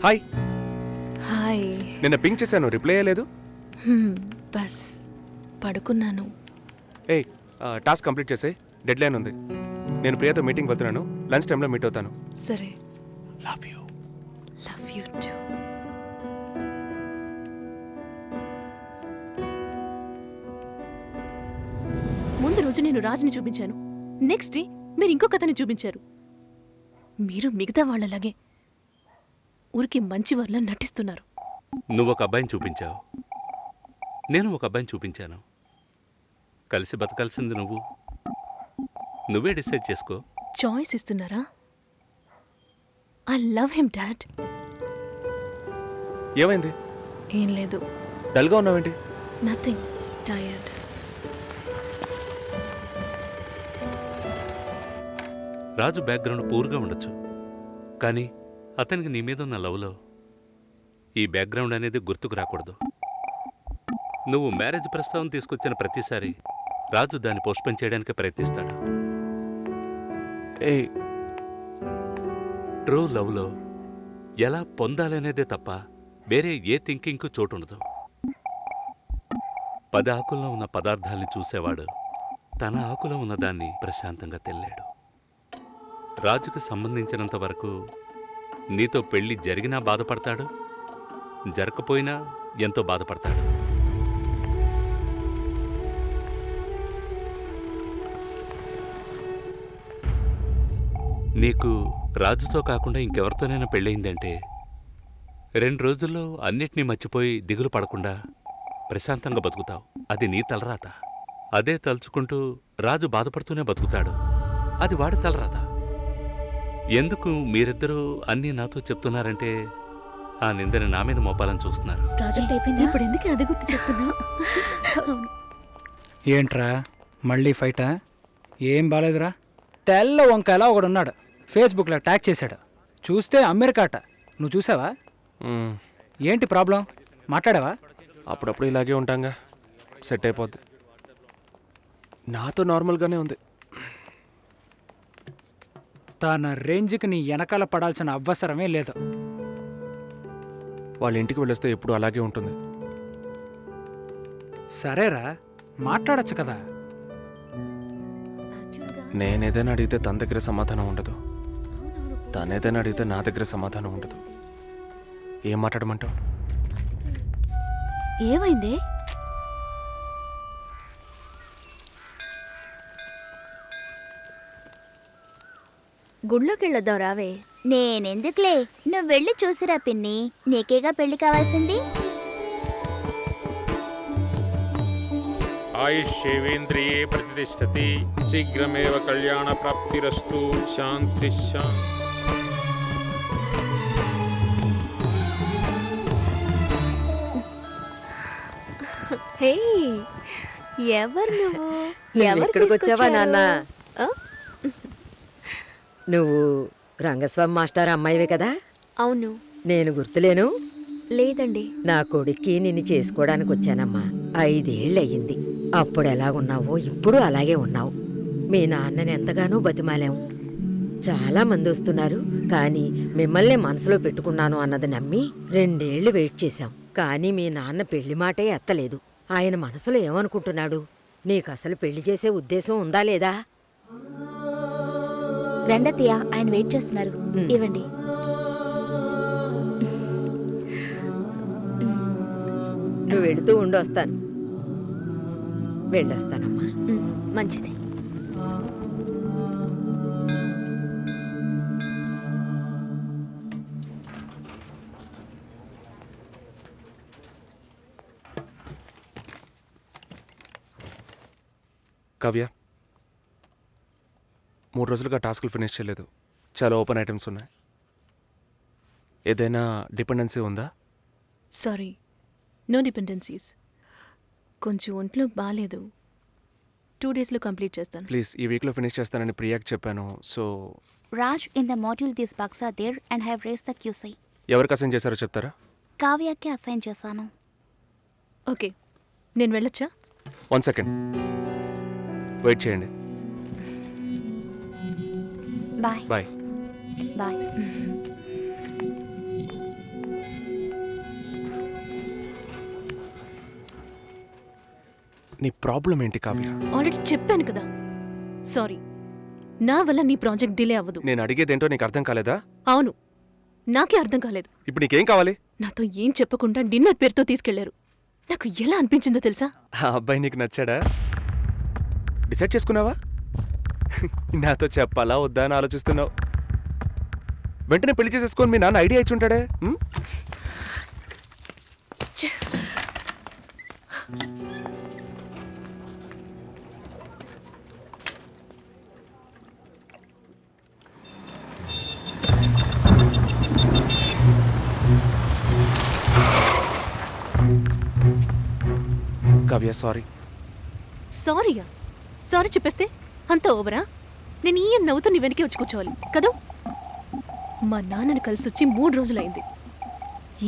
Hi. Hi. నిన్న pink చేశాను, reply అయ్యలేదు. Bus పడుకున్నాను. ఏయ్, టాస్క్ కంప్లీట్ చేసే, డెడ్ లైన్ ఉంది. నేను ప్రియతో మీటింగ్ వెళ్తున్నాను, లంచ్ టైంలో మీట్ అవుతాను. సరే. Love you. Love you two. ముందు రోజు నేను రాజుని చూపించాను, నెక్స్ట్ డే మీరు ఇంకో కథని చూపించారు. మీరు మిగతా వాళ్ళలాగే ఊరికి మంచి వాళ్ళ నటిస్తున్నారు. నువ్వు ఒక అబ్బాయిని చూపించావు, నేను ఒక అబ్బాయిని చూపించాను. కలిసి బతకాల్సింది నువ్వే డిసైడ్ చేసుకో. చాయిస్ ఇస్తున్నారా? I love him dad. ఏమైంది? ఏం లేదు. డల్గా ఉన్నావేంటి? Nothing, tired. రాజు బ్యాక్గ్రౌండ్ పూర్గా ఉండొచ్చు, కానీ అతనికి నీ మీద ఉన్న లవ్లో ఈ బ్యాక్గ్రౌండ్ అనేది గుర్తుకు రాకూడదు. నువ్వు మ్యారేజ్ ప్రస్తావన తీసుకొచ్చిన ప్రతిసారి రాజు దాన్ని పోస్ట్పోన్ చేయడానికి ప్రయత్నిస్తాడు. ఏయ్, ట్రూ లవ్లో ఎలా పొందాలనేదే తప్ప వేరే ఏ థింకింగ్కు చోటుండదు. 10 ఆకుల్లో ఉన్న పదార్థాల్ని చూసేవాడు తన ఆకులో ఉన్నదాన్ని ప్రశాంతంగా తెల్లాడు. రాజుకు సంబంధించినంత వరకు నీతో పెళ్లి జరిగినా బాధపడతాడు, జరగకపోయినా ఎంతో బాధపడతాడు. నీకు రాజుతో కాకుండా ఇంకెవరితోనైనా పెళ్ళయిందంటే 2 రోజుల్లో అన్నిటినీ మర్చిపోయి దిగులు పడకుండా ప్రశాంతంగా బతుకుతావు. అది నీ తలరాత. అదే తలుచుకుంటూ రాజు బాధపడుతూనే బతుకుతాడు. అది వాడి తలరాత. ఎందుకు మీరిద్దరూ అన్నీ నాతో చెప్తున్నారంటే ఆ నిందని నా మీద మోపాలని చూస్తున్నారు. ఇప్పుడు ఎందుకు అది గుర్తు చేస్తున్నా? ఏంట్రా మళ్ళీ ఫైటా? ఏం బాలేదురా. తెల్ల వంకాయలా ఒకడున్నాడు, ఫేస్బుక్లో ట్యాగ్ చేశాడు. చూస్తే అమెరికాట. నువ్వు చూసావా? ఏంటి ప్రాబ్లం? మాట్లాడావా? అప్పుడప్పుడు ఇలాగే ఉంటాంగా, సెట్ అయిపోద్ది. నాతో నార్మల్గానే ఉంది. తన రేంజ్కి నీ వెనకాల పడాల్సిన అవసరమే లేదు. వాళ్ళ ఇంటికి వెళ్ళొస్తే ఎప్పుడు అలాగే ఉంటుంది. సరేరా, మాట్లాడొచ్చు కదా. నేనేదైనా అడిగితే తన దగ్గర సమాధానం ఉండదు, తనేదైనా అడిగితే నా దగ్గర సమాధానం ఉండదు. ఏం మాట్లాడమంటావు? ఏమైంది? గుళ్ళోకి వెళ్ళొద్దాం రావే. నేనెందుకులే, నువ్వు వెళ్ళి చూసిరా పిన్ని, నీకేగా పెళ్లి కావాల్సింది. ఆయుష్యేవేంద్రియే ప్రతిష్టతి, శీఘ్రమేవ కళ్యాణ ప్రాప్తిరస్తు. శాంతి శాంతి. హే, ఎవరు నువ్వు? ఎక్కడికి వచ్చావా నాన్న? నువ్వు రంగస్వామి మాస్టర్ అమ్మాయివే కదా? అవును. నేను గుర్తులేను? లేదండి. నా కొడుక్కి నిన్ను చేసుకోవడానికి వచ్చానమ్మా. 5 ఏళ్ళయ్యింది. అప్పుడు ఎలాగున్నావో ఇప్పుడు అలాగే ఉన్నావు. మీ నాన్నని ఎంతగానో బతిమాలాం. చాలా మంది వస్తున్నారు, కానీ మిమ్మల్ని మనసులో పెట్టుకున్నాను అన్నది నమ్మి 2 ఏళ్లు వెయిట్ చేశాం. కానీ మీ నాన్న పెళ్లి మాటే ఎత్తలేదు. ఆయన మనసులో ఏమనుకుంటున్నాడు? నీకు అసలు పెళ్లి చేసే ఉద్దేశం ఉందా లేదా? రెండతయ్య, ఆయన వెయిట్ చేస్తున్నారు. ఇవ్వండి. నువ్వు వెళుతూ ఉండొస్తాను. వెళ్ళొస్తానమ్మా. మంచిది. కావ్య, 3 రోజులుగా టాస్కులు ఫినిష్ చేయలేదు. చాలా ఓపెన్ ఐటమ్స్ ఉన్నాయి. ఏదైనా డిపెండెన్సీ ఉందా? Sorry, no dependencies. కొంచెం ఒంట్లో బాగాలేదు. 2 డేస్లో కంప్లీట్ చేస్తాను. ప్లీజ్, ఈ వీక్లో ఫినిష్ చేస్తానని ప్రియాకి చెప్పాను. So Raj, in the module these bugs are there and have raised the QC. ఎవరికి అసైన్ చేశారో చెప్తారా? కావ్యకి అసైన్ చేశాను. ఓకే, నేను వెళ్ళొచ్చా? 1 సెకండ్ వెయిట్ చేయండి. బాయ్. బాయ్. బాయ్. నీ ప్రాబ్లం ఏంటి కావ్య? ఆల్రెడీ చెప్పాను కదా. సారీ, నా వల్ల నీ ప్రాజెక్ట్ డిలే అవ్వదు. నేను అడిగేదేంటో నీకు అర్థం కాలేదా? అవును, నాకే అర్థం కాలేదు. ఇప్పుడు నీకేం కావాలి? నాతో ఏం చెప్పకుండా డిన్నర్ పేరుతో తీసుకెళ్లారు. నాకు ఎలా అనిపించిందో తెలుసా? ఆ అబ్బాయి నీకు నచ్చాడా? డిసైడ్ చేసుకున్నావా? నాతో చెప్పాలా వద్దా అని ఆలోచిస్తున్నావు. వెంటనే పెళ్లి చేసేసుకొని మీ నాన్న ఐడియా ఇచ్చుంటాడే. కావ్య సారీ. సారీయా? సారీ చెప్పేస్తే అంత ఓవరా? నేను ఈయన నవ్వుతూ నీ వెనకే వచ్చి కూర్చోవాలి కదా? మా నాన్నను కలిసి వచ్చి 3 రోజులైంది.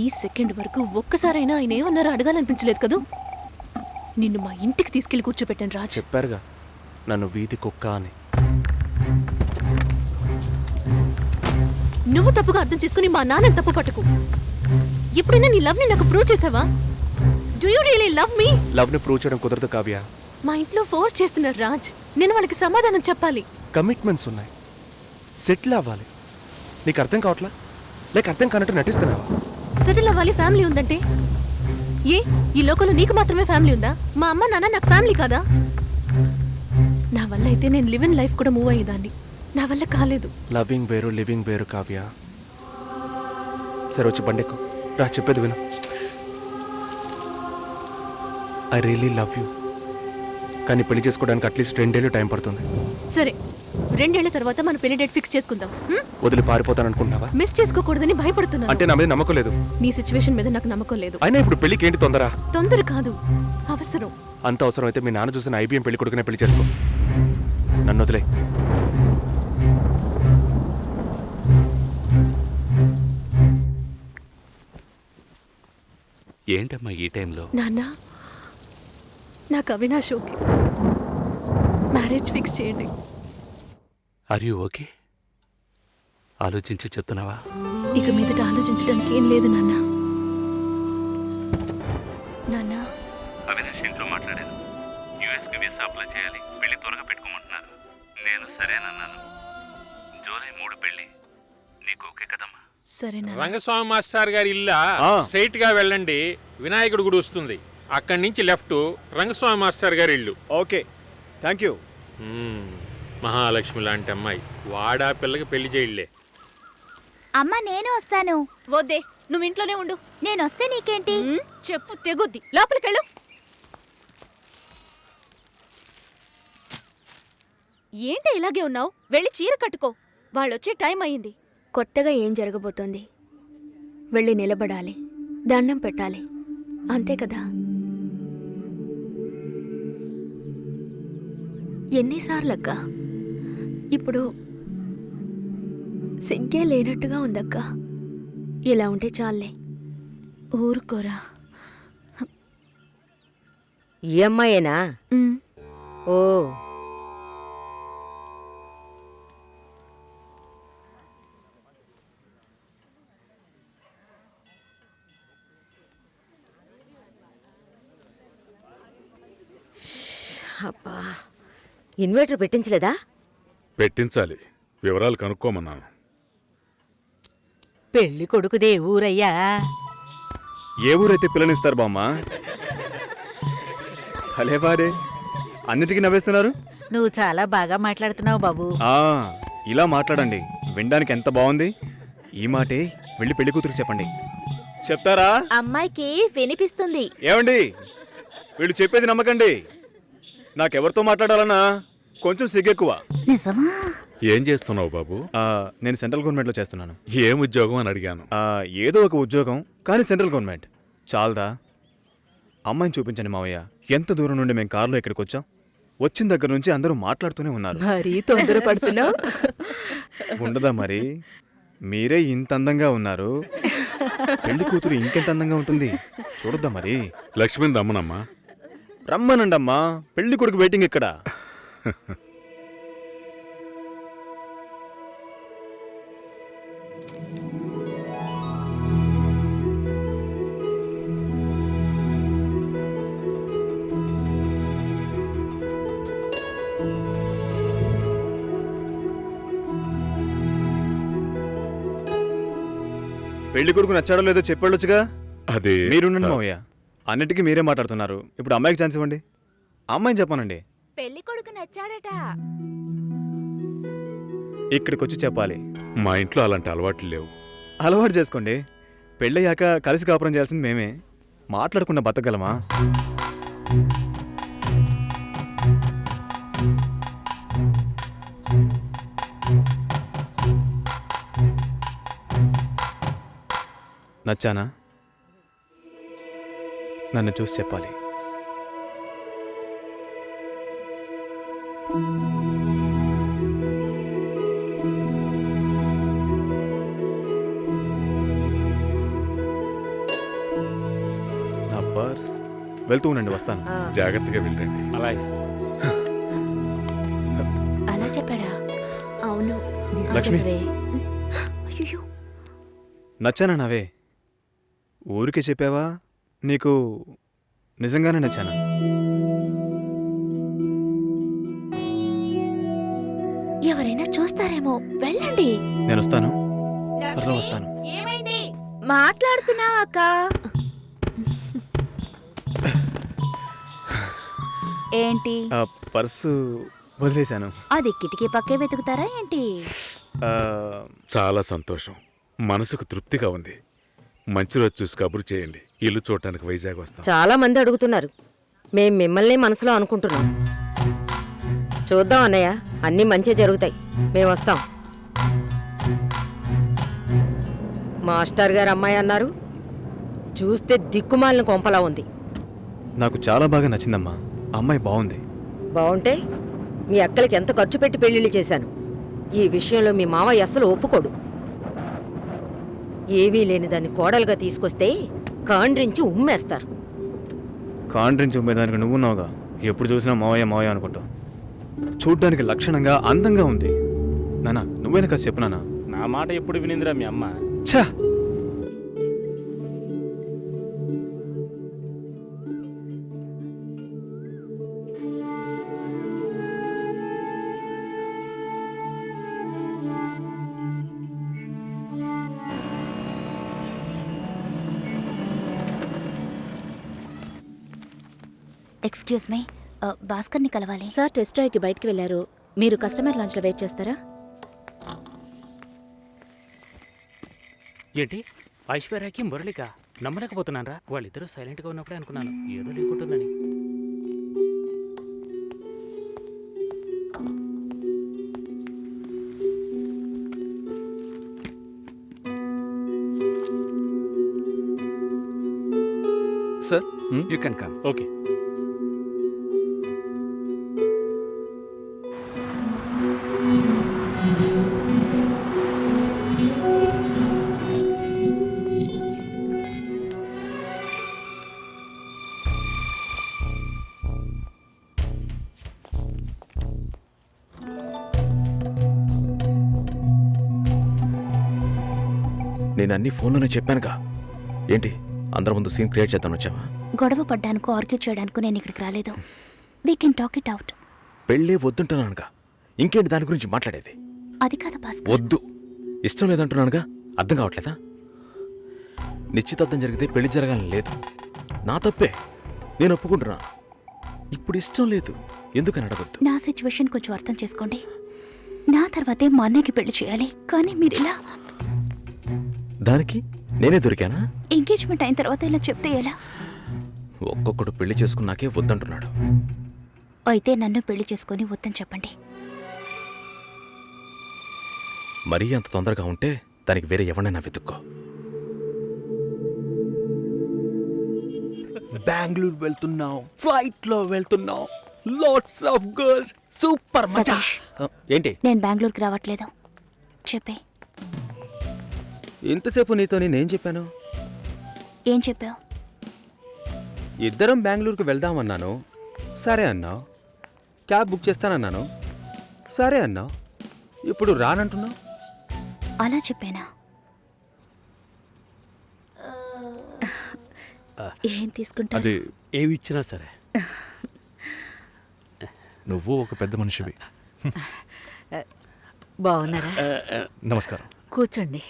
ఈ సెకండ్ వరకు ఒక్కసారైనా ఆయన ఏమన్నారో అడగాలనిపించలేదు కదూ. నిన్ను మా ఇంటికి తీసుకెళ్లి కూర్చోపెట్టాను రాజ్. చెప్పారుగా నన్ను వీధి కుక్క అని. నువ్వు తప్పుగా అర్థం చేసుకుని మా నాన్నని తప్పు పట్టుకు. ఎప్పుడైనా నీ లవ్ ని నాకు ప్రూవ్ చేసావా? Do you really love me? Love ని ప్రూవ్ చేయడం కుదరదు కావ్య. మా ఇంట్లో ఫోర్స్ చేస్తున్నారు రాజ్. నేను వాళ్ళకి సమాధానం చెప్పాలి. కమిట్మెంట్స్ ఉన్నాయి, సెటిల్ అవ్వాలి. నీకు అర్థం కావట్లా? లేక అర్థం కానట్టు నటిస్తున్నావా? సెటిల్ అవ్వాలి, ఫ్యామిలీ ఉందంటే ఏ ఈ లోకంలో నీకు మాత్రమే ఫ్యామిలీ ఉందా? మా అమ్మ నాన్న నాకు ఫ్యామిలీ కాదా? నా వల్ల అయితే నేను లివ్ ఇన్ లైఫ్ కూడా మూవ్ అయ్యేదాన్ని. నా వల్ల కాలేదు. లవింగ్ వేరు, లివింగ్ వేరు కావ్య. సరే వచ్చి బండెక్కు రా, చెప్పేది విను. I really love you. కానీ పెళ్లి చేసుకోవడానికి అట్లీస్ట్ 2 ఏళ్ళు టైం పడుతుంది. సరే, 2 ఏళ్ల తర్వాత మన పెళ్లి డేట్ ఫిక్స్ చేసుకుందాం. వదిలి పారిపోతాననుకుంటున్నావా? మిస్ చేసుకోకూడదని భయపడుతున్నాను. అంటే నా మీద నమ్మకం లేదు? నీ సిచ్యువేషన్ మీద నాకు నమ్మకం లేదు. అయినా ఇప్పుడు పెళ్లికి ఏంటి తొందర? తొందర కాదు, అవసరం. అంత అవసరం అయితే మీ నాన్న చూసిన IBM పెళ్లి కొడుకునే పెళ్లి చేసుకో. నన్ను వదిలే. ఏంటమ్మా ఈ టైంలో? నాన్న, నాకు అవినాష్ ఓకే. మ్యారేజ్ ఫిక్స్ చేయండి. Are you okay? ఆలోచించి చెప్తున్నావా? ఇక మీదట ఆలోచించడానికి ఏం లేదు నాన్న. నాన్న, అవినాష్ ఇంట్లో మాట్లాడాను. యూఎస్కి వీసా అప్లై చేయాలి, పెళ్లి త్వరగా పెట్టుకోమంటున్నారు. నేను సరేనన్నాను. జూలై 3 పెళ్లి. నీకు ఓకే కదమ్మా? సరే నాన్న. రంగస్వామి మాస్టర్ గారి ఇల్లా స్ట్రైట్ గా వెళ్ళండి, వినాయకుడి గుడి వస్తుంది. అక్కడి నుంచి లెఫ్ట్ రంగస్వామి మాస్టర్ గారి ఇల్లు. Okay, thank you. మహాలక్ష్మి లాంటి అమ్మాయి, వాడా పిల్లకి పెళ్లి చేయలే. అమ్మ నేను వస్తాను. వద్దే, నువ్వు ఇంట్లోనే ఉండు. నేను వస్తే నీకేంటి? చెప్పు తెగుద్ది. లోపలికెళ్ళు. ఏంటి ఇలాగే ఉన్నావు? వెళ్ళి చీర కట్టుకో. వాళ్ళొచ్చే టైం అయింది. కొత్తగా ఏం జరగబోతోంది? వెళ్ళి నిలబడాలి, దండం పెట్టాలి, అంతే కదా. ఎన్నిసార్లక్కా? ఇప్పుడు సిగ్గే లేనట్టుగా ఉందక్కా. ఇలా ఉంటే చాలే. ఊరుకోరా. ఈ అమ్మాయేనా? ఓ, అబ్బా, ఇన్వర్టర్ పెట్టించలేదా? పెట్టించాలి, వివరాలు కనుక్కోమన్నాను. పెళ్లి కొడుకుదే ఊరయ్యా? ఏ ఊరైతే పిల్లనిస్తారు బామ్మ? భలేవారే, అన్నిటికీ నవ్వేస్తున్నారు. నువ్వు చాలా బాగా మాట్లాడుతున్నావు బాబు. ఇలా మాట్లాడండి, వినడానికి ఎంత బాగుంది. ఈ మాటే వెళ్ళి పెళ్లి కూతురు చెప్పండి. చెప్తారా? అమ్మాయికి వినిపిస్తుంది. ఏమండి, వీళ్ళు చెప్పేది నమ్మకండి. నాకెవరితో మాట్లాడాలన్నా కొంచెం సిగ్గెక్కువ. నిజమా? ఏం చేస్తున్నావు బాబు? నేను సెంట్రల్ గవర్నమెంట్లో చేస్తున్నాను. ఏం ఉద్యోగం అని అడిగాను. ఏదో ఒక ఉద్యోగం, కానీ సెంట్రల్ గవర్నమెంట్. చాలదా? అమ్మాయిని చూపించండి మావయ్య. ఎంత దూరం నుండి మేము కారులో ఇక్కడికి వచ్చాం. వచ్చిన దగ్గర నుంచి అందరూ మాట్లాడుతూనే ఉన్నారు. మరీ తొందరపడుతున్నావు. ఉండదా మరి? మీరే ఇంత అందంగా ఉన్నారు, పెళ్లి కూతురు ఇంకెంత అందంగా ఉంటుంది. చూడొద్దా మరి? లక్ష్మిని రమ్మనమ్మా. రమ్మనండమ్మా, పెళ్లి కొడుకు వెయిటింగ్ ఇక్కడ. పెళ్లి కొడుకు నచ్చాడో లేదో చెప్పాడొచ్చుగా. అది మీరుండండి మావయ్య, అన్నిటికీ మీరే మాట్లాడుతున్నారు. ఇప్పుడు అమ్మాయికి ఛాన్స్ ఇవ్వండి. అమ్మాయిని చెప్పానండి. పెళ్లి కొడుకు నచ్చాడట. ఇక్కడికి వచ్చి చెప్పాలి. మా ఇంట్లో అలాంటి అలవాట్లు లేవు. అలవాటు చేసుకోండి. పెళ్ళయ్యాక కలిసి కాపురం చేయాల్సింది మేమే. మాట్లాడకుండా బతకగలమా? నచ్చానా? నన్ను చూసి చెప్పాలి. నా పర్స్. వెళ్తూ ఉండండి, వస్తాను. జాగ్రత్తగా వెళ్ళండి. అలాగే. అలా చెప్పాడా? అవును. నిజం లక్ష్మి. చెప్పవే. అయ్యో, నచ్చానా నావే? ఊరికే చెప్పావా? నీకు నిజంగానే నచ్చానా? ఎవరైనా చూస్తారేమో, వెళ్ళండి. నేను వస్తాను. త్వరలో వస్తాను. మాట్లాడుతున్నావా అక్క? ఏంటి? ఆ పర్సు వదిలేశాను. అది కిటికీ పక్కే వెతుకుతారా ఏంటి? ఆ, చాలా సంతోషం. మనసుకు తృప్తిగా ఉంది. మంచి రోజు చూసి కబురు చేయండి. ఇల్లు చూడటానికి వైజాగ్ వస్తాం. చాలా మంది అడుగుతున్నారు. మేం మిమ్మల్ని మనసులో అనుకుంటున్నాం. చూద్దాం అన్నయ్య, అన్నీ మంచి జరుగుతాయి. మేము వస్తాం. మాస్టర్ గారు అమ్మాయి అన్నారు. చూస్తే దిక్కుమాలిన కొంపలా ఉంది. నాకు చాలా బాగా నచ్చిందమ్మా. అమ్మాయి బాగుంది. బాగుంటే మీ అక్కలకి ఎంత ఖర్చు పెట్టి పెళ్లిళ్ళు చేశాను. ఈ విషయంలో మీ మావయ్య అస్సలు ఒప్పుకోడు. ఏవీ లేని దాన్ని కోడలుగా తీసుకొస్తే కాండ్రించి ఉమ్మేస్తారు. కాండ్రించి ఉమ్మేదానికి నువ్వున్నావుగా. ఎప్పుడు చూసినా మావయ్య మావయ్య అనుకుంటావు. చూడ్డానికి లక్షణంగా అందంగా ఉంది. నానా, నువ్వైనా కాస్త చెప్పు నానా. నా మాట ఎప్పుడు వినిందిరా మీ అమ్మ? ఛా! ఎక్స్క్యూజ్ మీ, భాస్కర్ని కలవాలి. సార్ టెస్ట్ డ్రైవ్కి బయటికి వెళ్ళారు. మీరు కస్టమర్ లాంచ్లో వెయిట్ చేస్తారా? ఏంటి ఐశ్వర్యకి మురళిక నమ్మలేకపోతున్నారా? వాళ్ళిద్దరూ సైలెంట్గా ఉన్నప్పుడే అనుకున్నాను ఏదో లేకుంటుందని. Sir, you can come. Okay. నేను అన్ని ఫోన్లోనే చెప్పానుగా. ఏంటి అందరి ముందు సీన్ క్రియేట్ చేద్దాం వచ్చావా? గొడవ పడ్డానుకో, ఆర్గ్యూ చేయడానికి నేను ఇక్కడికి రాలేదు. We can talk it out. పెళ్ళే వద్దుంటున్నానుగా, ఇంకేంటి దాని గురించి మాట్లాడేది? అది కాదు భాస్కర్. వద్దు, ఇష్టం లేదంటున్నానుగా. అర్థం కావట్లేదా? నిశ్చితార్థం జరిగితే పెళ్లి జరగాలని లేదు. నా తప్పే, నేను ఒప్పుకుంటున్నా. ఇప్పుడు ఇష్టం లేదు, ఎందుకని అడగొద్దు. నా సిచ్యువేషన్ కొంచెం అర్థం చేసుకోండి. నా తర్వాతే మా అన్నయ్యకి పెళ్లి చేయాలి, కానీ మీరు ఇలా. దానికి నేనే దొరికానా? ఎంగేజ్మెంట్ అయిన తర్వాత ఇలా చెప్తే ఎలా? ఒక్కొక్కడు పెళ్లి చేసుకున్నాకే వద్దంటున్నాడు. అయితే నన్ను పెళ్లి చేసుకొని వద్దని చెప్పండి. మరీ అంత తొందరగా ఉంటే దానికి వేరే ఎవరినైనా వెతుక్కో. బెంగళూరు వెళ్తున్నాం, ఫ్లైట్ లో వెళ్తున్నాం, లాట్స్ ఆఫ్ గర్ల్స్, సూపర్ మచా. సతీష్, ఏంటి నేను బెంగళూరుకి రావట్లేదు. చెప్పే. ఇంతసేపు నీతో నేనేం చెప్పాను? ఏం చెప్పావు? ఇద్దరం బెంగళూరుకు వెళ్దామన్నాను, సరే అన్నావు. క్యాబ్ బుక్ చేస్తానన్నాను, సరే అన్నావు. ఇప్పుడు రానంటున్నావు. అలా చెప్పానా? ఏం తీసుకుంటా? అది ఏమి ఇచ్చినా సరే. నువ్వు ఒక పెద్ద మనిషివి. బాగున్నారా? నమస్కారం. కూర్చోండి.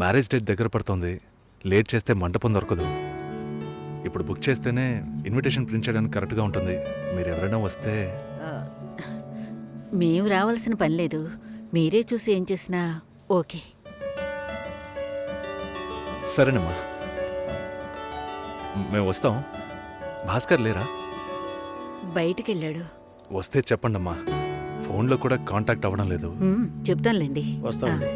మ్యారేజ్ డేట్ దగ్గర పడుతోంది. లేట్ చేస్తే మంటపం దొరకదు. ఇప్పుడు బుక్ చేస్తేనే ఇన్విటేషన్ ప్రింట్ చేయడానికి కరెక్ట్గా ఉంటుంది. మీరు ఎవరైనా వస్తే మేము రావాల్సిన పని లేదు. మీరే చూసి ఏం చేసినా ఓకే. సరేనమ్మా, మేము వస్తాం. భాస్కర్ లేరా? బయటికెళ్ళాడు. వస్తే చెప్పండమ్మా. ఫోన్లో కూడా కాంటాక్ట్ అవ్వడం లేదు. చెప్తానులేండి. వస్తామండి.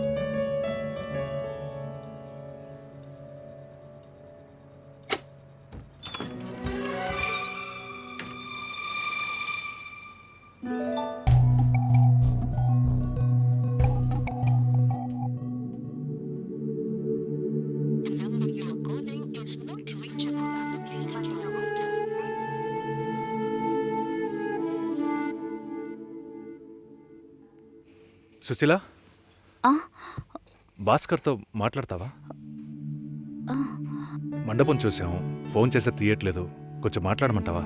సుశీల, భాస్కర్తో మాట్లాడతావా? మండపం చూసాం, ఫోన్ చేస్తే తీయట్లేదు. కొంచెం మాట్లాడమంటావా?